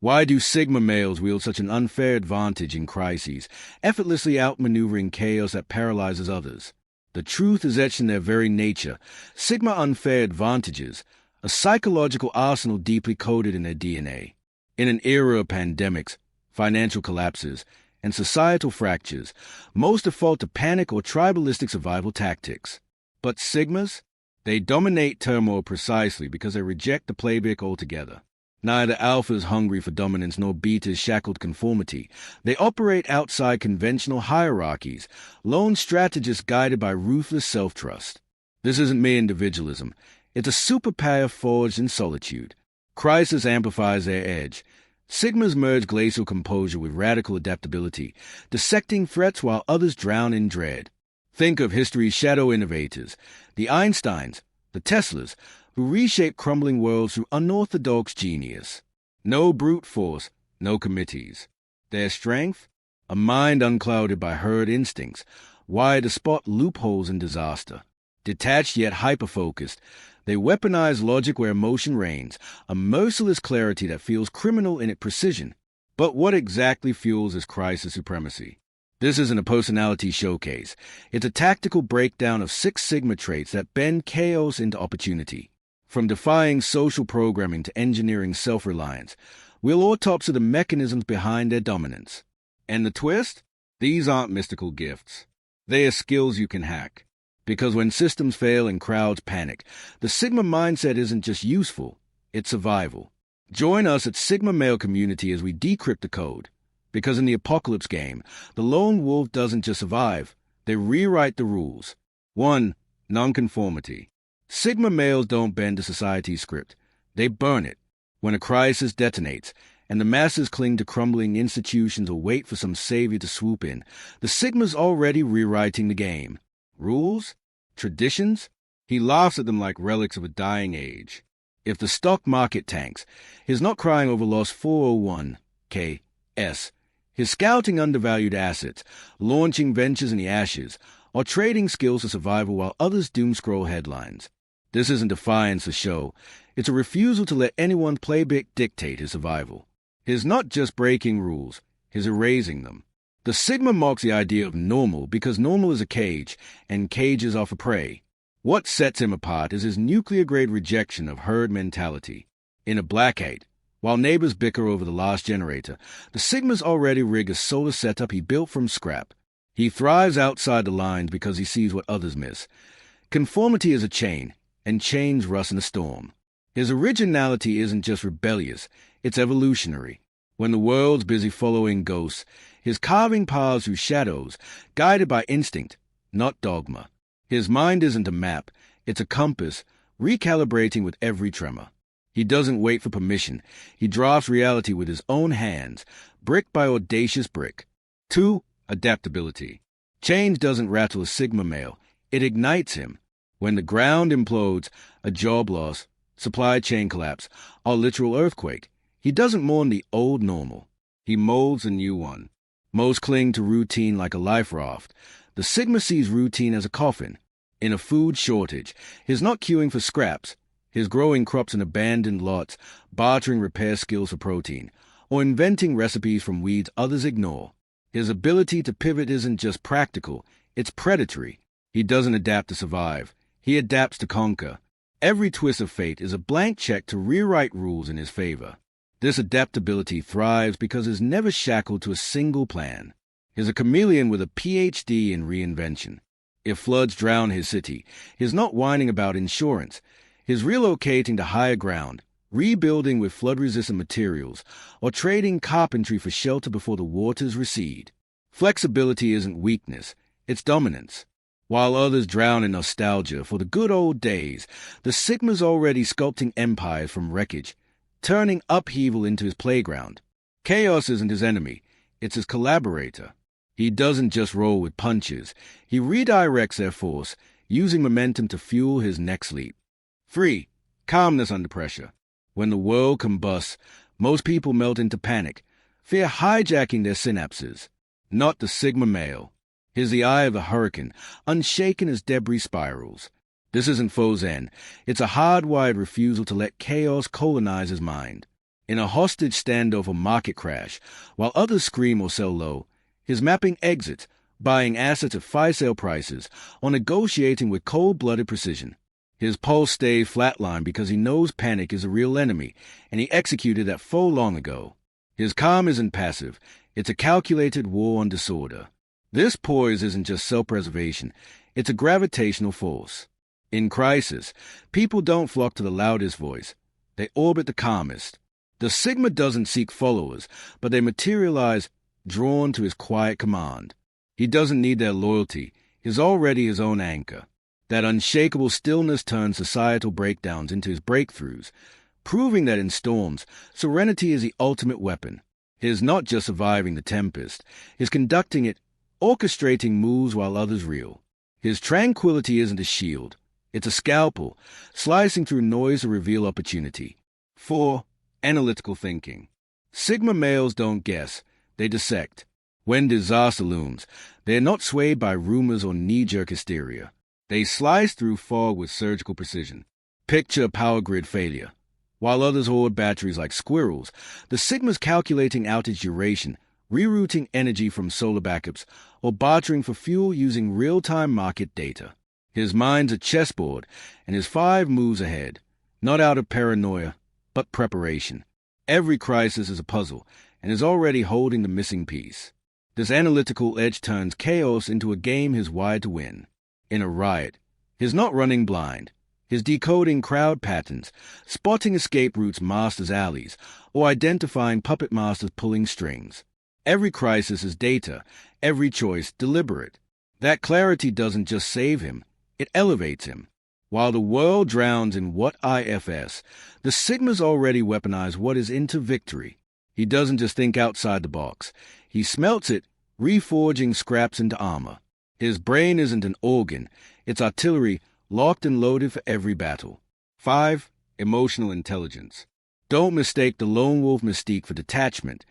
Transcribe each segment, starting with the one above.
Why do Sigma males wield such an unfair advantage in crises, effortlessly outmaneuvering chaos that paralyzes others? The truth is etched in their very nature. Sigma unfair advantages, a psychological arsenal deeply coded in their DNA. In an era of pandemics, financial collapses, and societal fractures, most default to panic or tribalistic survival tactics. But Sigmas? They dominate turmoil precisely because they reject the playbook altogether. Neither alpha is hungry for dominance nor beta is shackled conformity. They operate outside conventional hierarchies, lone strategists guided by ruthless self-trust. This isn't mere individualism. It's a superpower forged in solitude. Crisis amplifies their edge. Sigmas merge glacial composure with radical adaptability, dissecting threats while others drown in dread. Think of history's shadow innovators, the Einsteins, the Teslas, who reshape crumbling worlds through unorthodox genius. No brute force, no committees. Their strength? A mind unclouded by herd instincts, wired to spot loopholes in disaster. Detached yet hyper-focused, they weaponize logic where emotion reigns, a merciless clarity that feels criminal in its precision. But what exactly fuels this crisis supremacy? This isn't a personality showcase. It's a tactical breakdown of 6 Sigma traits that bend chaos into opportunity. From defying social programming to engineering self-reliance, we'll autopsy the mechanisms behind their dominance. And the twist? These aren't mystical gifts. They are skills you can hack. Because when systems fail and crowds panic, the Sigma mindset isn't just useful, it's survival. Join us at Sigma Male Community as we decrypt the code. Because in the apocalypse game, the lone wolf doesn't just survive, they rewrite the rules. 1. Non-Conformity. Sigma males don't bend to society's script. They burn it. When a crisis detonates, and the masses cling to crumbling institutions or wait for some savior to swoop in, the Sigma's already rewriting the game. Rules? Traditions? He laughs at them like relics of a dying age. If the stock market tanks, he's not crying over lost 401k-s. He's scouting undervalued assets, launching ventures in the ashes, or trading skills for survival while others doom-scroll headlines. This isn't defiance for show. It's a refusal to let anyone's playbook dictate his survival. He's not just breaking rules, he's erasing them. The Sigma mocks the idea of normal because normal is a cage, and cages are for prey. What sets him apart is his nuclear-grade rejection of herd mentality. In a blackade, while neighbors bicker over the last generator, the Sigma's already rig a solar setup he built from scrap. He thrives outside the lines because he sees what others miss. Conformity is a chain, and chains rust in a storm. His originality isn't just rebellious, it's evolutionary. When the world's busy following ghosts, he's carving paths through shadows, guided by instinct, not dogma. His mind isn't a map, it's a compass, recalibrating with every tremor. He doesn't wait for permission. He drafts reality with his own hands, brick by audacious brick. 2. Adaptability. Change doesn't rattle a Sigma male. It ignites him. When the ground implodes, a job loss, supply chain collapse, or literal earthquake, he doesn't mourn the old normal. He molds a new one. Most cling to routine like a life raft. The Sigma sees routine as a coffin. In a food shortage, he's not queuing for scraps. He's growing crops in abandoned lots, bartering repair skills for protein, or inventing recipes from weeds others ignore. His ability to pivot isn't just practical, it's predatory. He doesn't adapt to survive. He adapts to conquer. Every twist of fate is a blank check to rewrite rules in his favor. This adaptability thrives because he's never shackled to a single plan. He's a chameleon with a PhD in reinvention. If floods drown his city, he's not whining about insurance. He's relocating to higher ground, rebuilding with flood-resistant materials, or trading carpentry for shelter before the waters recede. Flexibility isn't weakness, it's dominance. While others drown in nostalgia for the good old days, the Sigma's already sculpting empires from wreckage, turning upheaval into his playground. Chaos isn't his enemy, it's his collaborator. He doesn't just roll with punches, he redirects their force, using momentum to fuel his next leap. 3. Calmness under pressure. When the world combusts, most people melt into panic, fear hijacking their synapses. Not the Sigma male. He's the eye of the hurricane, unshaken as debris spirals. This isn't faux zen. It's a hardwired refusal to let chaos colonize his mind. In a hostage standoff or market crash, while others scream or sell low, he's mapping exits, buying assets at fire sale prices, or negotiating with cold-blooded precision. His pulse stays flatlined because he knows panic is a real enemy, and he executed that foe long ago. His calm isn't passive. It's a calculated war on disorder. This poise isn't just self-preservation. It's a gravitational force. In crisis, people don't flock to the loudest voice. They orbit the calmest. The Sigma doesn't seek followers, but they materialize, drawn to his quiet command. He doesn't need their loyalty. He's already his own anchor. That unshakable stillness turns societal breakdowns into his breakthroughs, proving that in storms, serenity is the ultimate weapon. He is not just surviving the tempest, he is conducting it, orchestrating moves while others reel. His tranquility isn't a shield. It's a scalpel, slicing through noise to reveal opportunity. 4. Analytical thinking. Sigma males don't guess, they dissect. When disaster looms, they are not swayed by rumors or knee-jerk hysteria. They slice through fog with surgical precision. Picture a power grid failure. While others hoard batteries like squirrels, the Sigma's calculating outage duration, rerouting energy from solar backups, or bartering for fuel using real-time market data. His mind's a chessboard, and his 5 moves ahead, not out of paranoia, but preparation. Every crisis is a puzzle, and is already holding the missing piece. This analytical edge turns chaos into a game he's wired to win. In a riot, he's not running blind. He's decoding crowd patterns, spotting escape routes masked as alleys, or identifying puppet masters pulling strings. Every crisis is data, every choice deliberate. That clarity doesn't just save him, it elevates him. While the world drowns in what ifs, the Sigmas already weaponize what is into victory. He doesn't just think outside the box. He smelts it, reforging scraps into armor. His brain isn't an organ, it's artillery locked and loaded for every battle. 5. Emotional intelligence. Don't mistake the lone wolf mystique for detachment.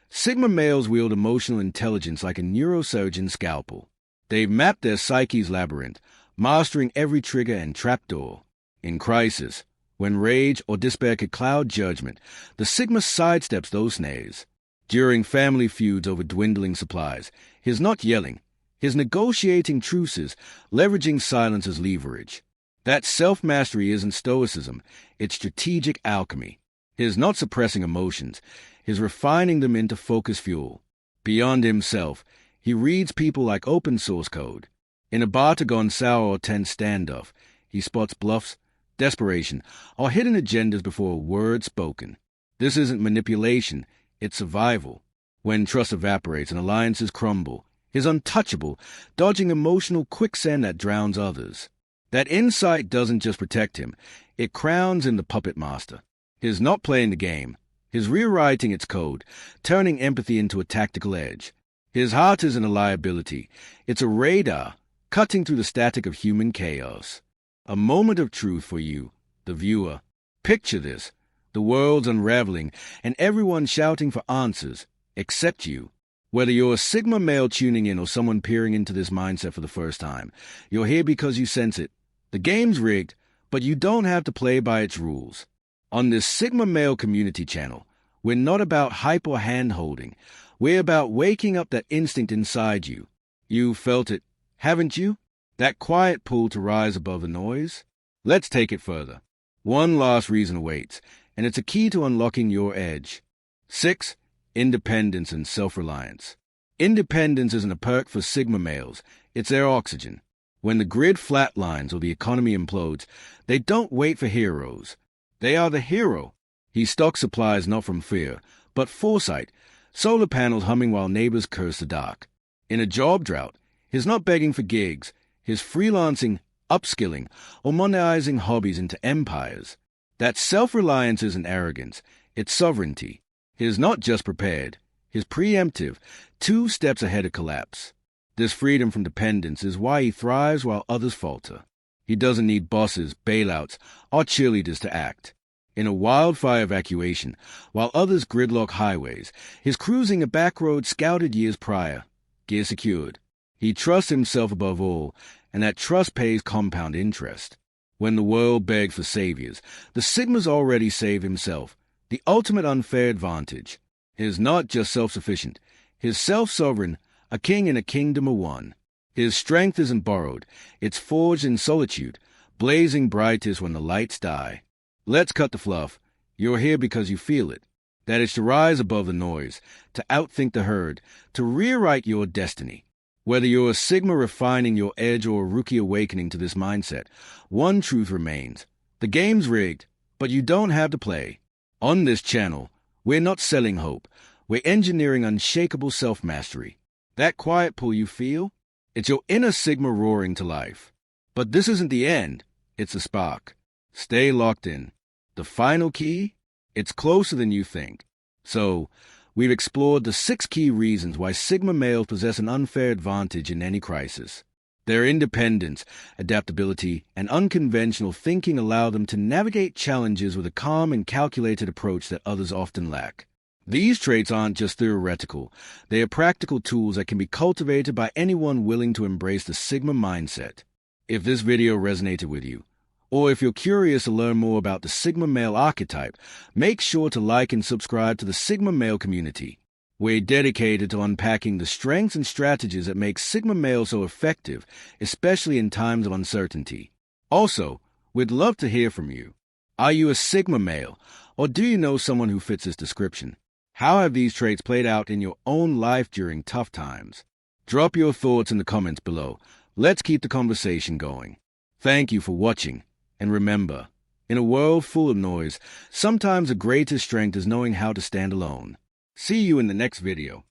Sigma males wield emotional intelligence like a neurosurgeon's scalpel. They've mapped their psyche's labyrinth, mastering every trigger and trapdoor. In crisis, when rage or despair could cloud judgment, the Sigma sidesteps those snares. During family feuds over dwindling supplies, he's not yelling. He's negotiating truces, leveraging silence as leverage. That self-mastery isn't stoicism, it's strategic alchemy. He's not suppressing emotions, he's refining them into focus fuel. Beyond himself, he reads people like open source code. In a barter gone sour or tense standoff, he spots bluffs, desperation, or hidden agendas before a word spoken. This isn't manipulation, it's survival. When trust evaporates and alliances crumble, he's untouchable, dodging emotional quicksand that drowns others. That insight doesn't just protect him, it crowns him the puppet master. He's not playing the game, he's rewriting its code, turning empathy into a tactical edge. His heart isn't a liability, it's a radar, cutting through the static of human chaos. A moment of truth for you, the viewer. Picture this, the world's unraveling, and everyone shouting for answers, except you. Whether you're a Sigma male tuning in or someone peering into this mindset for the first time, you're here because you sense it. The game's rigged, but you don't have to play by its rules. On this Sigma male community channel, we're not about hype or hand-holding. We're about waking up that instinct inside you. You've felt it, haven't you? That quiet pull to rise above the noise? Let's take it further. One last reason awaits, and it's a key to unlocking your edge. 6. Independence and self-reliance. Independence isn't a perk for Sigma males, it's their oxygen. When the grid flatlines or the economy implodes, they don't wait for heroes. They are the hero. He stocks supplies not from fear, but foresight, solar panels humming while neighbors curse the dark. In a job drought, he's not begging for gigs, he's freelancing, upskilling, or monetizing hobbies into empires. That self-reliance isn't arrogance, it's sovereignty. He's not just prepared, he's preemptive, 2 steps ahead of collapse. This freedom from dependence is why he thrives while others falter. He doesn't need bosses, bailouts, or cheerleaders to act. In a wildfire evacuation, while others gridlock highways, he's cruising a back road scouted years prior, gear secured. He trusts himself above all, and that trust pays compound interest. When the world begs for saviors, the Sigma's already saved himself, The ultimate unfair advantage. He is not just self-sufficient. He is self-sovereign, a king in a kingdom of one. His strength isn't borrowed. It's forged in solitude, blazing brightest when the lights die. Let's cut the fluff. You're here because you feel it. That is to rise above the noise, to outthink the herd, to rewrite your destiny. Whether you're a Sigma refining your edge or a rookie awakening to this mindset, one truth remains. The game's rigged, but you don't have to play. On this channel, we're not selling hope. We're engineering unshakable self-mastery. That quiet pull you feel? It's your inner Sigma roaring to life. But this isn't the end. It's a spark. Stay locked in. The final key? It's closer than you think. So, we've explored the 6 key reasons why Sigma males possess an unfair advantage in any crisis. Their independence, adaptability, and unconventional thinking allow them to navigate challenges with a calm and calculated approach that others often lack. These traits aren't just theoretical. They are practical tools that can be cultivated by anyone willing to embrace the Sigma mindset. If this video resonated with you, or if you're curious to learn more about the Sigma male archetype, make sure to like and subscribe to the Sigma male community. We're dedicated to unpacking the strengths and strategies that make Sigma males so effective, especially in times of uncertainty. Also, we'd love to hear from you. Are you a Sigma male, or do you know someone who fits this description? How have these traits played out in your own life during tough times? Drop your thoughts in the comments below. Let's keep the conversation going. Thank you for watching. And remember, in a world full of noise, sometimes the greatest strength is knowing how to stand alone. See you in the next video.